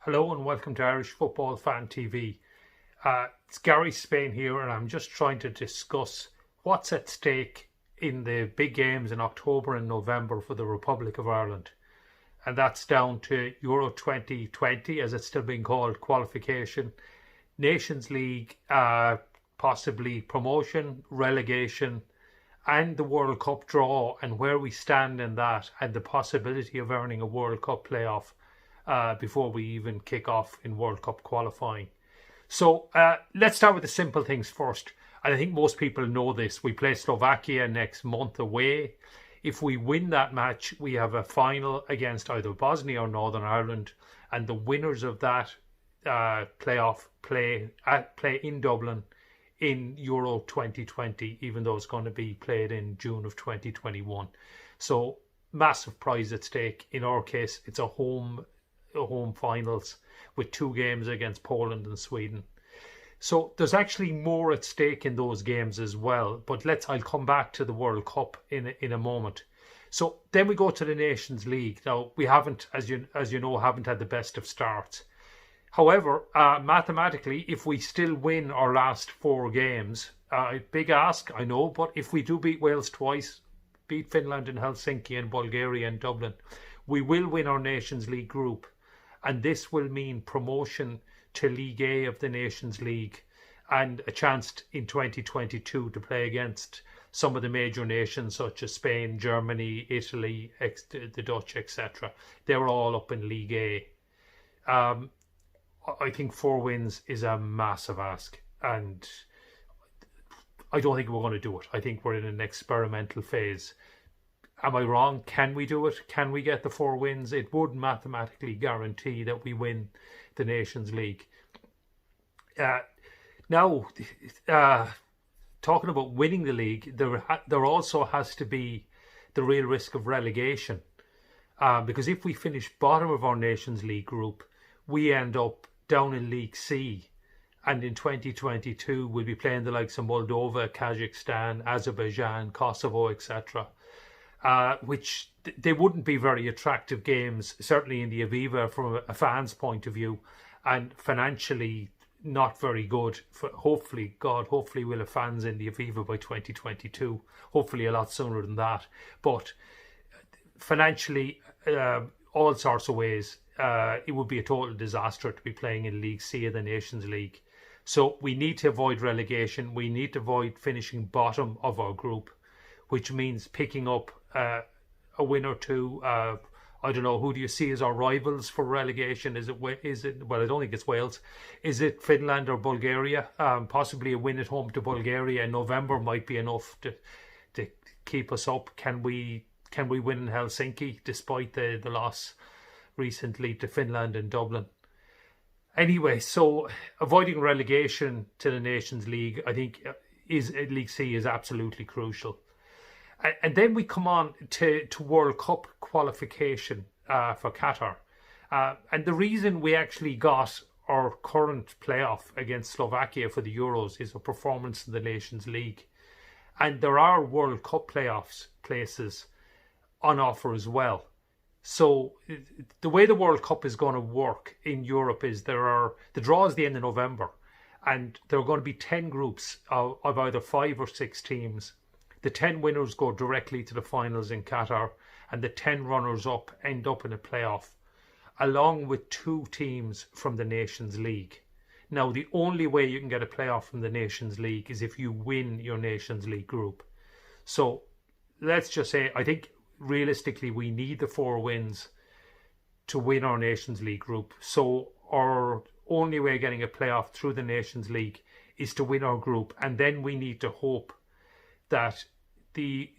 Hello and welcome to Irish Football Fan TV. It's Gary Spain here, and I'm just trying to discuss what's at stake in the big games in October and November for the Republic of Ireland. And that's down to Euro 2020, as it's still being called, qualification, Nations League, possibly promotion, relegation, and the World Cup draw, and where we stand in that, and the possibility of earning a World Cup playoff before we even kick off in World Cup qualifying. So let's start with the simple things first. And I think most people know this. We play Slovakia next month away. If we win that match, we have a final against either Bosnia or Northern Ireland, and the winners of that playoff play in Dublin in Euro 2020, even though it's going to be played in June of 2021. So massive prize at stake. In our case, it's a home finals with 2 games against Poland and Sweden. So there's actually more at stake in those games as well. But I'll come back to the World Cup in a moment. So then we go to the Nations League. Now we haven't, as you know, had the best of starts. However, mathematically, if we still win our last 4 games, big ask, I know, but if we do beat Wales twice, beat Finland in Helsinki and Bulgaria in Dublin, we will win our Nations League group. And this will mean promotion to League A of the Nations League and a chance in 2022 to play against some of the major nations such as Spain, Germany, Italy, the Dutch, etc. They're all up in League A. I think 4 wins is a massive ask, and I don't think we're going to do it. I think we're in an experimental phase. Am I wrong? Can we do it? Can we get the 4 wins? It would mathematically guarantee that we win the Nations League. Now, talking about winning the league, there also has to be the real risk of relegation. Because if we finish bottom of our Nations League group, we end up down in League C. And in 2022, we'll be playing the likes of Moldova, Kazakhstan, Azerbaijan, Kosovo, etc. Which they wouldn't be very attractive games, certainly in the Aviva from a fan's point of view, and financially not very good. Hopefully we'll have fans in the Aviva by 2022, hopefully a lot sooner than that. But financially, all sorts of ways, it would be a total disaster to be playing in League C of the Nations League. So we need to avoid relegation. We need to avoid finishing bottom of our group, which means picking up a win or 2. I don't know, who do you see as our rivals for relegation? Is it well, I don't think it's Wales. Is it Finland or Bulgaria? Possibly a win at home to Bulgaria in November might be enough to keep us up. Can we win in Helsinki despite the loss recently to Finland and Dublin? Anyway, so avoiding relegation to the Nations League, I think, League C is absolutely crucial. And then we come on to World Cup qualification for Qatar. And the reason we actually got our current playoff against Slovakia for the Euros is a performance in the Nations League. And there are World Cup places on offer as well. So the way the World Cup is going to work in Europe is the draw is the end of November. And there are going to be 10 groups of either 5 or 6 teams. The 10 winners go directly to the finals in Qatar, and the 10 runners-up end up in a playoff, along with 2 teams from the Nations League. Now, the only way you can get a playoff from the Nations League is if you win your Nations League group. So, let's just say, I think, realistically, we need the 4 wins to win our Nations League group. So, our only way of getting a playoff through the Nations League is to win our group, and then we need to hope that the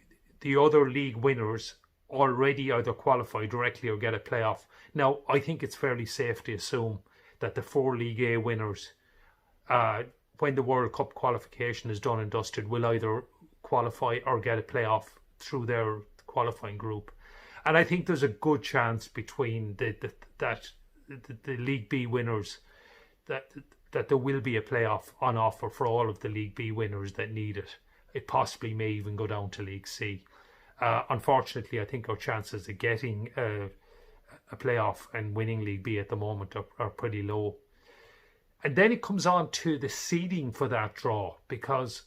other league winners already either qualify directly or get a playoff. Now, I think it's fairly safe to assume that the 4 League A winners, when the World Cup qualification is done and dusted, will either qualify or get a playoff through their qualifying group. And I think there's a good chance between the League B winners that there will be a playoff on offer for all of the League B winners that need it. It possibly may even go down to League C. Unfortunately, I think our chances of getting a a playoff and winning league be at the moment are pretty low. And then it comes on to the seeding for that draw, because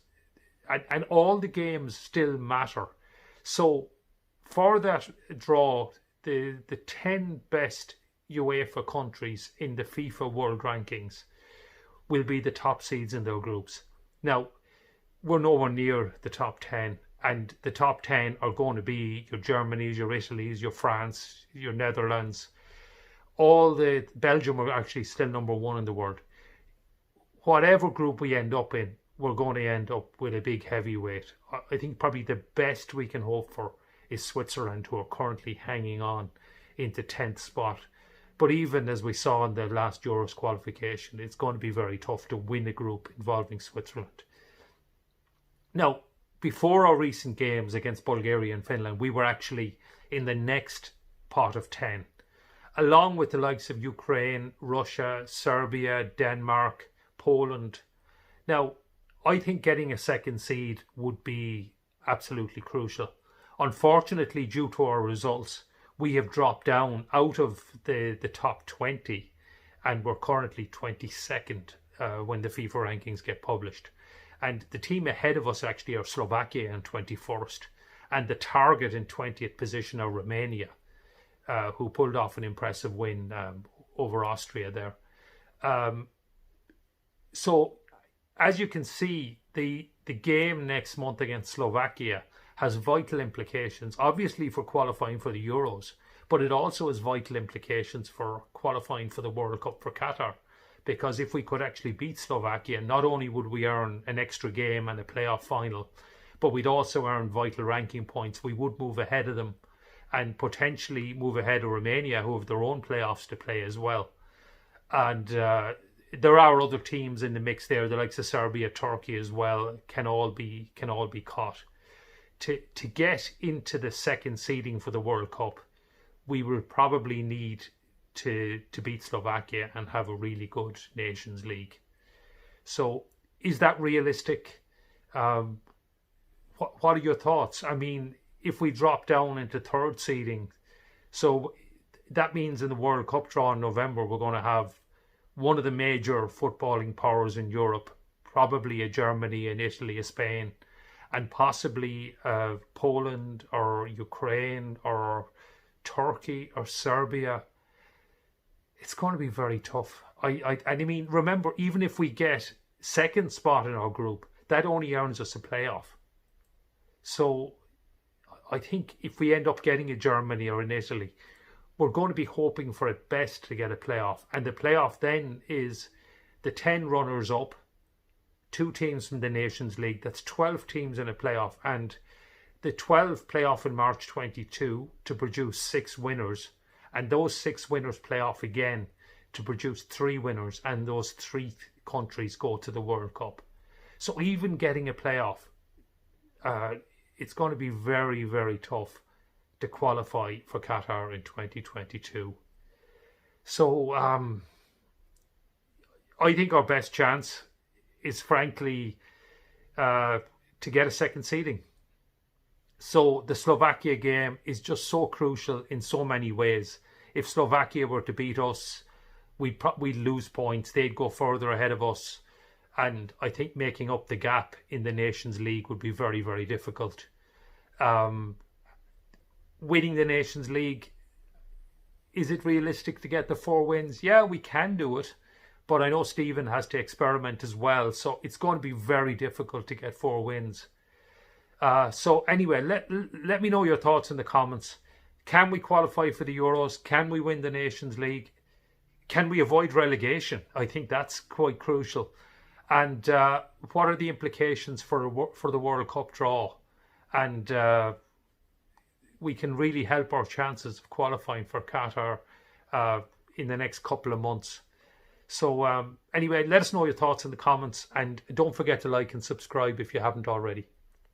and all the games still matter. So for that draw, the 10 best UEFA countries in the FIFA World Rankings will be the top seeds in their groups. Now, we're nowhere near the top 10, and the top 10 are going to be your Germanys, your Italys, your France, your Netherlands. Belgium are actually still number 1 in the world. Whatever group we end up in, we're going to end up with a big heavyweight. I think probably the best we can hope for is Switzerland, who are currently hanging on into 10th spot. But even as we saw in the last Euros qualification, it's going to be very tough to win a group involving Switzerland. Now, before our recent games against Bulgaria and Finland, we were actually in the next pot of 10, along with the likes of Ukraine, Russia, Serbia, Denmark, Poland. Now, I think getting a second seed would be absolutely crucial. Unfortunately, due to our results, we have dropped down out of the top 20, and we're currently 22nd when the FIFA rankings get published. And the team ahead of us actually are Slovakia in 21st, and the target in 20th position are Romania, who pulled off an impressive win over Austria there. So, as you can see, the game next month against Slovakia has vital implications, obviously for qualifying for the Euros, but it also has vital implications for qualifying for the World Cup for Qatar. Because if we could actually beat Slovakia, not only would we earn an extra game and a playoff final, but we'd also earn vital ranking points. We would move ahead of them and potentially move ahead of Romania, who have their own playoffs to play as well. And there are other teams in the mix there, the likes of Serbia, Turkey as well, can all be caught. To get into the second seeding for the World Cup, we will probably need to beat Slovakia and have a really good Nations League. So, is that realistic? What are your thoughts? I mean, if we drop down into third seeding, so that means in the World Cup draw in November, we're going to have one of the major footballing powers in Europe, probably a Germany, an Italy, a Spain, and possibly Poland or Ukraine or Turkey or Serbia. It's going to be very tough. I mean, remember, even if we get second spot in our group, that only earns us a playoff. So I think if we end up getting a Germany or an Italy, we're going to be hoping for at best to get a playoff. And the playoff then is the 10 runners up, 2 teams from the Nations League. That's 12 teams in a playoff. And the 12 playoff in March 22 to produce 6 winners. And those 6 winners play off again to produce 3 winners. And those 3 countries go to the World Cup. So even getting a playoff, it's going to be very, very tough to qualify for Qatar in 2022. So I think our best chance is frankly to get a second seeding. So the Slovakia game is just so crucial in so many ways. If Slovakia were to beat us, we'd lose points. They'd go further ahead of us. And I think making up the gap in the Nations League would be very, very difficult. Winning the Nations League, is it realistic to get the 4 wins? Yeah, we can do it. But I know Stephen has to experiment as well. So it's going to be very difficult to get 4 wins. So anyway, let me know your thoughts in the comments. Can we qualify for the Euros? Can we win the Nations League? Can we avoid relegation? I think that's quite crucial. And what are the implications for the World Cup draw? And we can really help our chances of qualifying for Qatar in the next couple of months. So anyway, let us know your thoughts in the comments. And don't forget to like and subscribe if you haven't already.